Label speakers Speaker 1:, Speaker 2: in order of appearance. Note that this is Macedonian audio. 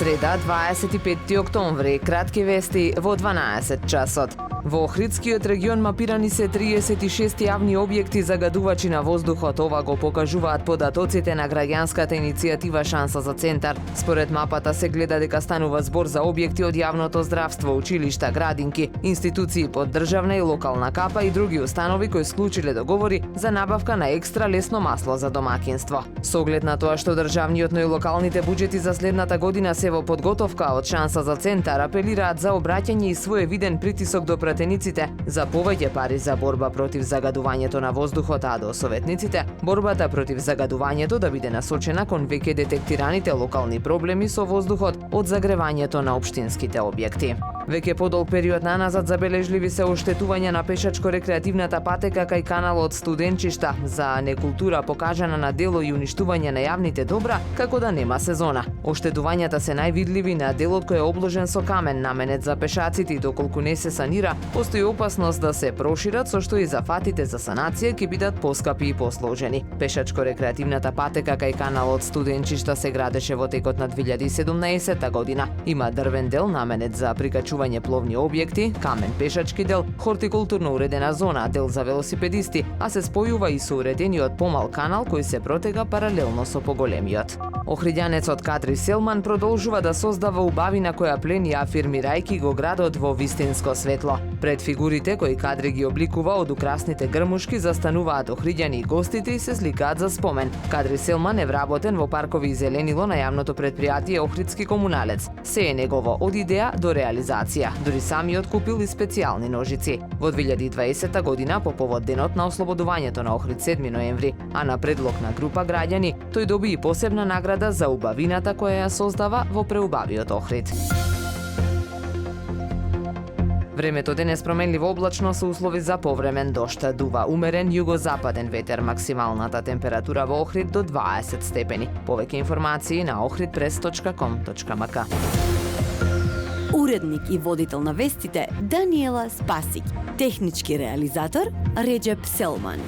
Speaker 1: Среда, 25 октомври, кратки вести во 12 часот. Во Охридскиот регион мапирани се 36 јавни објекти загадувачи на воздухот. Ова го покажуваат податоците на граѓанската иницијатива Шанса за центар. Според мапата се гледа дека станува збор за објекти од јавното здравство, училишта, градинки, институции под државна и локална капа и други установи кои склучиле договори за набавка на екстра лесно масло за домаќинство. Со оглед на тоа што државниот, но и локалните буџети за следната година се во подготовка, од Шанса за центар апелираат за обраќање и своевиден притисок до пратениците за повеќе пари за борба против загадувањето на воздухот, а до советниците борбата против загадувањето да биде насочена кон веќе детектираните локални проблеми со воздухот од загревањето на општинските објекти. Веќе подолг период наназад забележливи се оштетувања на пешачко-рекреативната патека кај каналот Студенчишта за некултура покажана на дело и уништување на јавните добра, како да нема сезона. Оштетувањата се највидливи на делот кој е обложен со камен наменет за пешаците и доколку не се санира, постои опасност да се прошират, со што и зафатите за санација ќе бидат поскапи и посложени. Пешачко-рекреативната патека кај каналот Студенчишта се градеше во текот на 2017 година. Има дрвен дел наменет за прикачување пловни објекти, камен пешачки дел, хортикултурно уредена зона, дел за велосипедисти, а се спојува и со уредениот помал канал кој се протега паралелно со поголемиот. Охридјанецот Кадри Селман продолжува да создава убавина која плени афирмирајќи го градот во вистинско светло. Пред фигурите кои Кадри ги обликува од украсните грмушки застануваат охридјани и гостите и се сликаат за спомен. Кадри Селман е вработен во паркови и зеленило на јавното предпријатие Охридски комуналец. Се е негово од идеја до реализација. Дури самиот купил и специјални ножици. Во 2020 година, по повод денот на ослободувањето на Охрид 7 ноември, а на предлог на група граѓани, тој доби и посебна награда за убавината која ја создава во преубавиот Охрид. Времето денес променливо облачно со услови за повремен дожд. Дува умерен југозападен ветер, максималната температура во Охрид до 20 степени. Повеќе информации на ohridpress.com.mk.
Speaker 2: Уредник и водител на вестите Даниела Спасик. Технички реализатор Реджеп Селман.